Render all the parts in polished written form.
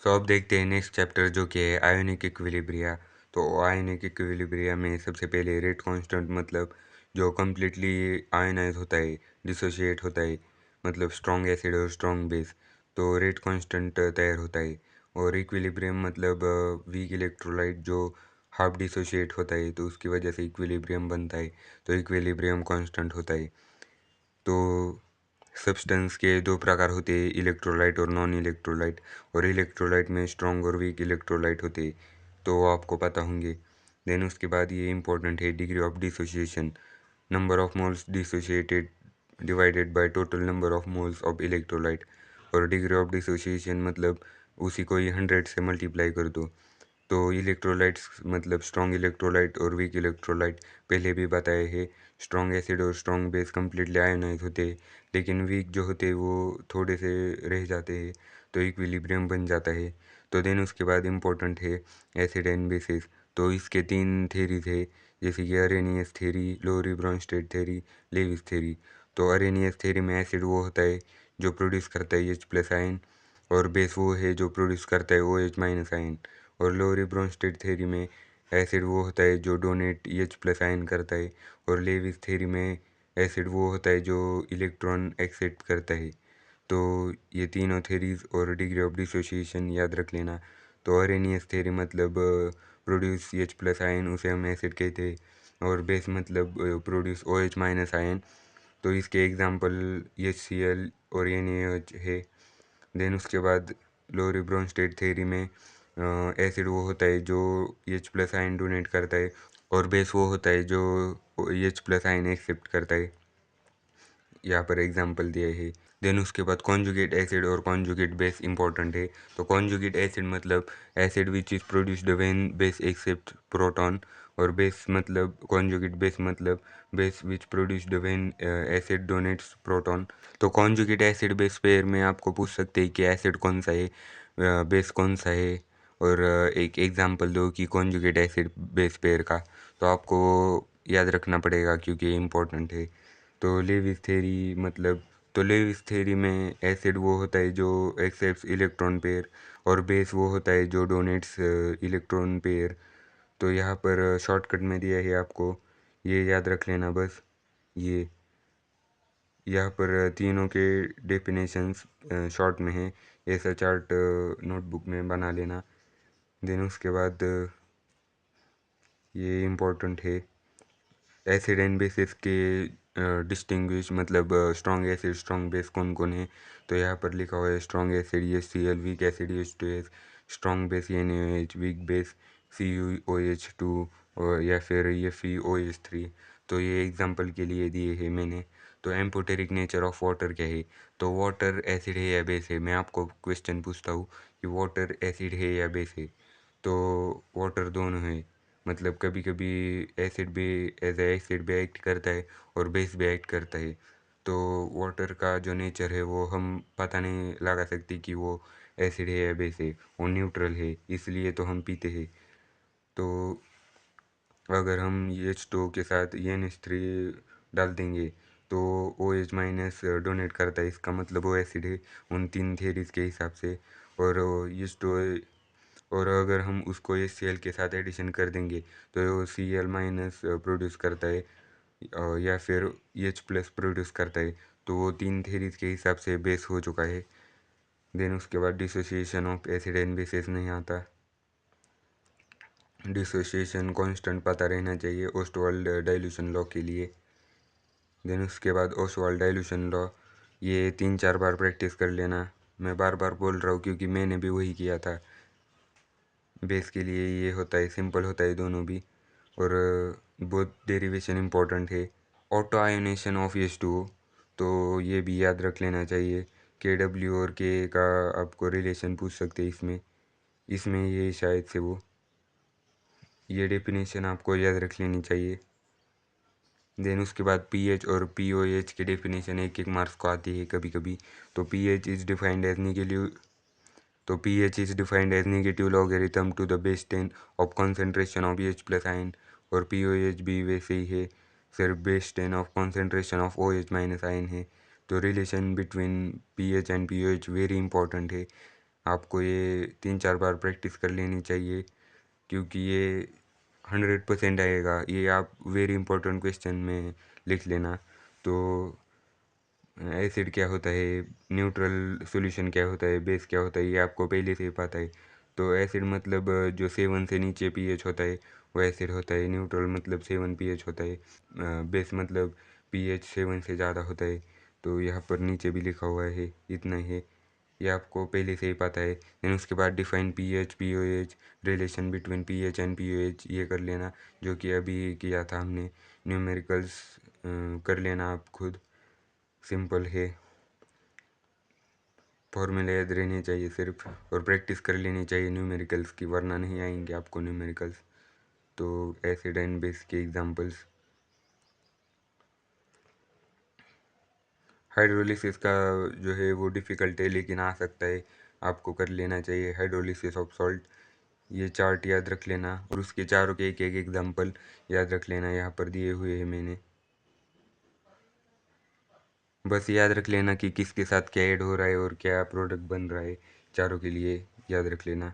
सो अब देखते हैं नेक्स्ट चैप्टर जो कि है आयोनिक इक्विलिब्रिया। तो आयोनिक इक्विलिब्रिया में सबसे पहले रेट कांस्टेंट मतलब जो कम्प्लीटली आयनाइज होता है, डिसोशिएट होता है, मतलब स्ट्रॉन्ग एसिड और स्ट्रॉन्ग बेस, तो रेट कांस्टेंट तैयार होता है। और इक्विलिब्रियम मतलब वीक इलेक्ट्रोलाइट जो हाफ डिसोशिएट होता है तो उसकी वजह से इक्विलिब्रियम बनता है, तो इक्विलिब्रियम कांस्टेंट होता है। तो सब्सटेंस के दो प्रकार होते हैं, इलेक्ट्रोलाइट और नॉन इलेक्ट्रोलाइट। और इलेक्ट्रोलाइट में स्ट्रॉन्ग और वीक इलेक्ट्रोलाइट होते हैं, तो वो आपको पता होंगे। देन उसके बाद ये इंपॉर्टेंट है degree of dissociation, number of moles dissociated divided by total number of moles of electrolyte. और डिग्री ऑफ डिसोसिएशन मतलब उसी को ही 100 से मल्टीप्लाई कर दो। तो इलेक्ट्रोलाइट्स मतलब स्ट्रॉन्ग इलेक्ट्रोलाइट और वीक इलेक्ट्रोलाइट पहले भी बताए हैं। स्ट्रॉन्ग एसिड और स्ट्रॉन्ग बेस कम्प्लीटली आयोनाइज होते हैं, लेकिन वीक जो होते हैं वो थोड़े से रह जाते हैं, तो इक्विलिब्रियम बन जाता है। तो देन उसके बाद इम्पोर्टेंट है एसिड एंड बेसिस। तो इसके तीन थेरीज है, जैसे कि अरेनियस थेरी, लोरी ब्रोंस्टेड थेरी, लेविस थेरी। तो अरेनियस थेरी में एसिड वो होता है जो प्रोड्यूस करता है H+ आयन, और बेस वो है जो प्रोड्यूस करता है OH- आयन। और लोरी ब्रोंस्टेड थ्योरी में एसिड वो होता है जो डोनेट H+ आयन करता है, और लेविस थ्योरी में एसिड वो होता है जो इलेक्ट्रॉन एक्सेप्ट करता है। तो ये तीनों थ्योरीज और डिग्री ऑफ डिसोसिएशन याद रख लेना। तो अरेनियस थ्योरी मतलब प्रोड्यूस H+ आयन, उसे हम एसिड कहते हैं। और बेस मतलब प्रोड्यूस OH- आयन, तो इसके एग्जांपल HCl और NaOH है। देन उसके बाद लोरी ब्रोंस्टेड थ्योरी में एसिड वो होता है जो H+ आयन डोनेट करता है, और बेस वो होता है जो H+ आयन एक्सेप्ट करता है। यहाँ पर एग्जांपल दिया है। देन उसके बाद कॉन्जुगेट एसिड और कॉन्जुगेट बेस इंपॉर्टेंट है। तो कॉन्जुगेट एसिड मतलब acid which is produced when base accept proton, और बेस मतलब कॉन्जुगेट बेस मतलब base which produced when acid donates proton. तो कॉन्जुगेट एसिड बेस पेयर में आपको पूछ सकते हैं कि एसिड कौन सा है, बेस कौन सा है, और एक एग्जांपल दो कि कॉन्जुगेट एसिड बेस पेयर का। तो आपको याद रखना पड़ेगा क्योंकि ये इम्पोर्टेंट है। तो लेविस थ्योरी मतलब, तो लेविस थ्योरी में एसिड वो होता है जो एक्सेप्ट्स इलेक्ट्रॉन पेयर, और बेस वो होता है जो डोनेट्स इलेक्ट्रॉन पेयर। तो यहाँ पर शॉर्टकट में दिया है आपको, ये याद रख लेना बस। ये यहाँ पर तीनों के डेफिनेशंस शॉर्ट में है, ऐसा चार्ट नोटबुक में बना लेना। देन उसके बाद ये इम्पोर्टेंट है एसिड एंड बेसिस के डिस्टिंग्विश मतलब स्ट्रॉन्ग एसिड स्ट्रॉन्ग बेस कौन कौन है। तो यहाँ पर लिखा हुआ है strong acid HCl, weak acid H2S, strong base NaOH, weak base CuOH2, और या फिर FeOH3। तो ये एग्जांपल के लिए दिए हैं मैंने। तो एम्पोटेरिक नेचर ऑफ वाटर क्या है। तो वाटर एसिड है या बेस है, मैं आपको क्वेश्चन पूछता हूँ कि वाटर एसिड है या बेस है। तो वाटर दोनों है, मतलब कभी कभी एसिड भी एज ए एसिड भी एक्ट करता है और बेस भी एक्ट करता है। तो वाटर का जो नेचर है वो हम पता नहीं लगा सकते कि वो एसिड है या बेस है, वो न्यूट्रल है, इसलिए तो हम पीते हैं। तो अगर हम H2O के साथ NH3 डाल देंगे तो OH- डोनेट करता है, इसका मतलब वो एसिड है उन तीन थेरीज के हिसाब से। और H2O, और अगर हम उसको HCl के साथ एडिशन कर देंगे तो वो Cl- प्रोड्यूस करता है, या फिर H+ प्रोड्यूस करता है। तो वो तीन थेरीज के हिसाब से बेस हो चुका है। देन उसके बाद dissociation of acid and bases नहीं आता, डिसोसिएशन कांस्टेंट पता रहना चाहिए ओस्टवाल्ड डाइल्यूशन लॉ के लिए। देन उसके बाद ओस्वाल्ड डाइल्यूशन लॉ, ये 3-4 बार प्रैक्टिस कर लेना। मैं बार बार बोल रहा हूँ क्योंकि मैंने भी वही किया था। बेस के लिए ये होता है, सिंपल होता है दोनों भी, और बहुत डेरिवेशन इंपॉर्टेंट है। ऑटो आयोनेशन ऑफ H2O, तो ये भी याद रख लेना चाहिए। KW और K का आपको रिलेशन पूछ सकते हैं इसमें, इसमें ये शायद से वो, ये डेफिनेशन आपको याद रख लेनी चाहिए। देन उसके बाद pH और POH की डेफिनेशन एक एक मार्क्स को आती है कभी कभी। तो pH is defined as negative, तो pH is defined as negative logarithm to the base 10 of concentration of H+ ion. और POH भी वैसे ही है, सिर्फ base 10 of concentration of OH- ion है। तो relation between pH and POH very important है। आपको ये 3-4 बार प्रैक्टिस कर लेनी चाहिए, क्योंकि ये 100% आएगा। ये आप वेरी इंपॉर्टेंट क्वेश्चन में लिख लेना। तो एसिड क्या होता है, न्यूट्रल सॉल्यूशन क्या होता है, बेस क्या होता है, ये आपको पहले से ही पता है। तो एसिड मतलब जो 7 से नीचे पीएच होता है वो एसिड होता है। न्यूट्रल मतलब 7 पीएच होता है। बेस मतलब पीएच 7 से ज़्यादा होता है। तो यहाँ पर नीचे भी लिखा हुआ है, इतना ही है, ये आपको पहले से ही पता है। देन उसके बाद define pH, pOH, relation between pH and pOH, ये कर लेना, जो कि अभी किया था हमने। न्यूमेरिकल्स कर लेना आप खुद, सिंपल है। फॉर्मूले याद रहने चाहिए सिर्फ, और प्रैक्टिस कर लेनी चाहिए न्यूमेरिकल्स की, वरना नहीं आएंगे आपको न्यूमेरिकल्स। तो एसिड एंड बेस के एग्जांपल्स। हाइड्रोलिसिस का जो है वो डिफ़िकल्ट है, लेकिन आ सकता है, आपको कर लेना चाहिए हाइड्रोलिसिस ऑफ सॉल्ट। ये चार्ट याद रख लेना, और उसके चारों के एक एक एग्जांपल याद रख लेना, यहाँ पर दिए हुए हैं मैंने। बस याद रख लेना कि किसके साथ क्या ऐड हो रहा है और क्या प्रोडक्ट बन रहा है, चारों के लिए याद रख लेना।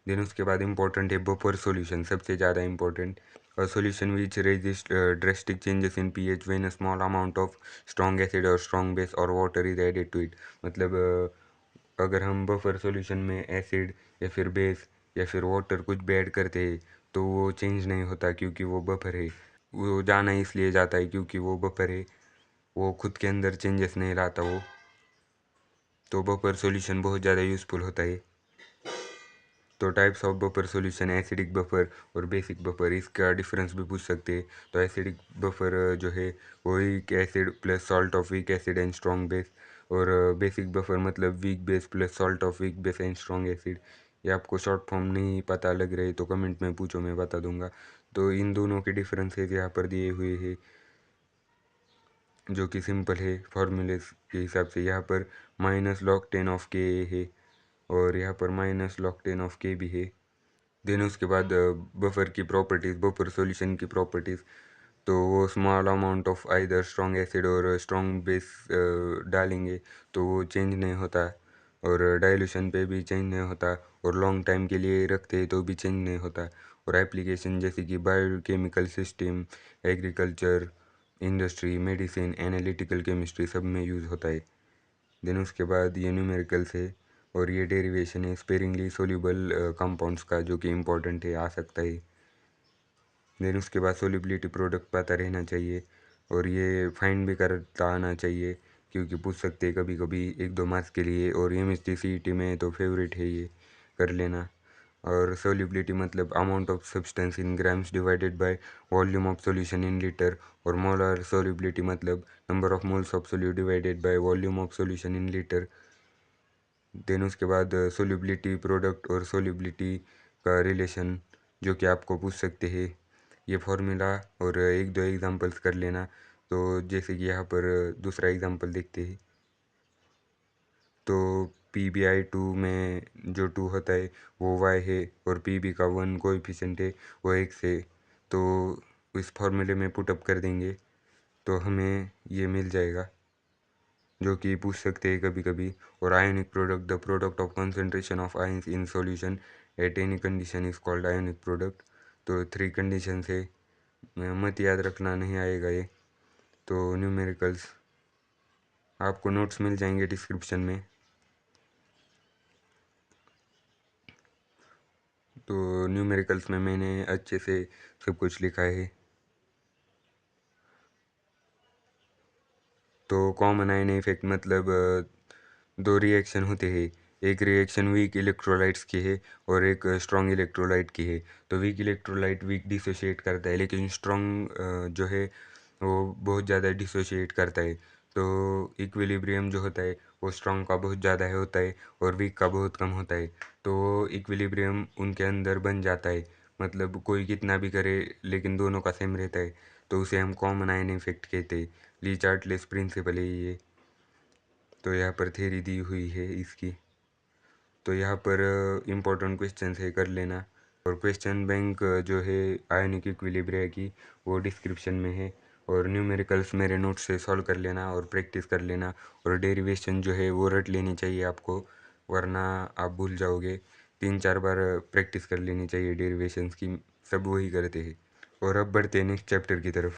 देन उसके बाद इम्पोर्टेंट है बफर सॉल्यूशन, सबसे ज़्यादा important. A solution which resists drastic changes in pH when a small amount of strong acid or strong base or water is added to it। मतलब अगर हम बफर सॉल्यूशन में acid या फिर base या फिर वाटर कुछ भी ऐड करते हैं तो वो चेंज नहीं होता, क्योंकि वो बफर है। वो जाना इसलिए जाता है क्योंकि वो बफर है, वो खुद के अंदर चेंजेस नहीं लाता वो। तो बफर सॉल्यूशन बहुत ज़्यादा यूज़फुल होता है। तो types of buffer solution, acidic buffer और बेसिक बफर, इसका डिफरेंस भी पूछ सकते हैं। तो एसिडिक बफर जो है वो weak acid plus salt of weak acid and strong base, और बेसिक बफर मतलब weak base plus salt of weak base and strong acid. ये आपको शॉर्ट फॉर्म नहीं पता लग रहे तो कमेंट में पूछो, मैं बता दूंगा। तो इन दोनों के डिफरेंसेस यहाँ पर दिए हुए हैं, जो कि सिंपल है फॉर्मूले के हिसाब से। यहाँ पर -log 10 ऑफ के है, और यहाँ पर -log 10 ऑफ के भी है। देन उसके बाद बफर की प्रॉपर्टीज़, बफर सॉल्यूशन की प्रॉपर्टीज़। तो वो small amount of either strong acid और स्ट्रॉन्ग बेस डालेंगे तो वो चेंज नहीं होता, और डाइल्यूशन पे भी चेंज नहीं होता, और लॉन्ग टाइम के लिए रखते हैं तो भी चेंज नहीं होता। और एप्लीकेशन जैसे कि biochemical system, agriculture, industry, medicine, analytical chemistry, सब में यूज़ होता है। देन उसके बाद ये न्यूमेरिकल्स है, और ये डेरिवेशन है स्पेरिंगली सोल्यूबल कंपाउंड्स का, जो कि इम्पोर्टेंट है, आ सकता है। देन उसके बाद सोल्यूबिलिटी प्रोडक्ट पता रहना चाहिए, और ये फाइंड भी करता आना चाहिए, क्योंकि पूछ सकते हैं कभी कभी 1-2 मार्क्स के लिए, और एमएसटी सीईटी में तो फेवरेट है, ये कर लेना। और सोल्यूबिलिटी मतलब amount of substance in grams divided by volume of solution in litre, और मोलर सोल्यूबिलिटी मतलब number of moles of solute divided by volume of solution in litre. Then उसके बाद सोल्यूबिलिटी प्रोडक्ट और सोल्यूबिलिटी का relation, जो कि आपको पूछ सकते हैं, ये फॉर्मूला और 1-2 एग्जांपल्स कर लेना। तो जैसे कि यहाँ पर दूसरा एग्जांपल देखते हैं। तो PbI2 में जो 2 होता है वो y है, और Pb का 1 कोएफिशिएंट है, वो x है। तो इस फॉर्मूले में पुटअप कर देंगे तो हमें ये मिल जाएगा, जो कि पूछ सकते हैं कभी कभी। और ionic product, the product of concentration of ions in solution at any condition is called ionic product. तो 3 कंडीशन है, मत याद रखना, नहीं आएगा ये। तो न्यूमेरिकल्स आपको नोट्स मिल जाएंगे डिस्क्रिप्शन में। तो न्यूमेरिकल्स में मैंने अच्छे से सब कुछ लिखा है। तो कॉमन आयन इफेक्ट मतलब दो रिएक्शन होते हैं, एक रिएक्शन वीक इलेक्ट्रोलाइट्स की है और एक स्ट्रॉन्ग इलेक्ट्रोलाइट की है। तो वीक इलेक्ट्रोलाइट वीक डिसोशिएट करता है, लेकिन स्ट्रॉन्ग जो है वो बहुत ज़्यादा डिसोशिएट करता है। तो इक्विलिब्रियम जो होता है वो स्ट्रॉन्ग का बहुत ज़्यादा है होता है, और वीक का बहुत कम होता है। तो इक्विलिब्रियम उनके अंदर बन जाता है, मतलब कोई कितना भी करे लेकिन दोनों का सेम रहता है, तो उसे हम कॉमन आयन इफेक्ट कहते हैं। ली चार्टलेस प्रिंसिपल है ये। तो यहाँ पर थ्योरी दी हुई है इसकी। तो यहाँ पर इम्पोर्टेंट क्वेश्चन है, कर लेना। और क्वेश्चन बैंक जो है आयनिक इक्विलिब्रिया की, वो डिस्क्रिप्शन में है। और न्यूमेरिकल्स मेरे नोट्स से सॉल्व कर लेना और प्रैक्टिस कर लेना, और डेरिवेशन जो है वो रट लेनी चाहिए आपको। वरना आप भूल जाओगे। 3-4 बार प्रैक्टिस कर लेनी चाहिए डेरिवेशंस की, सब वही करते हैं। और अब बढ़ते हैं नेक्स्ट चैप्टर की तरफ।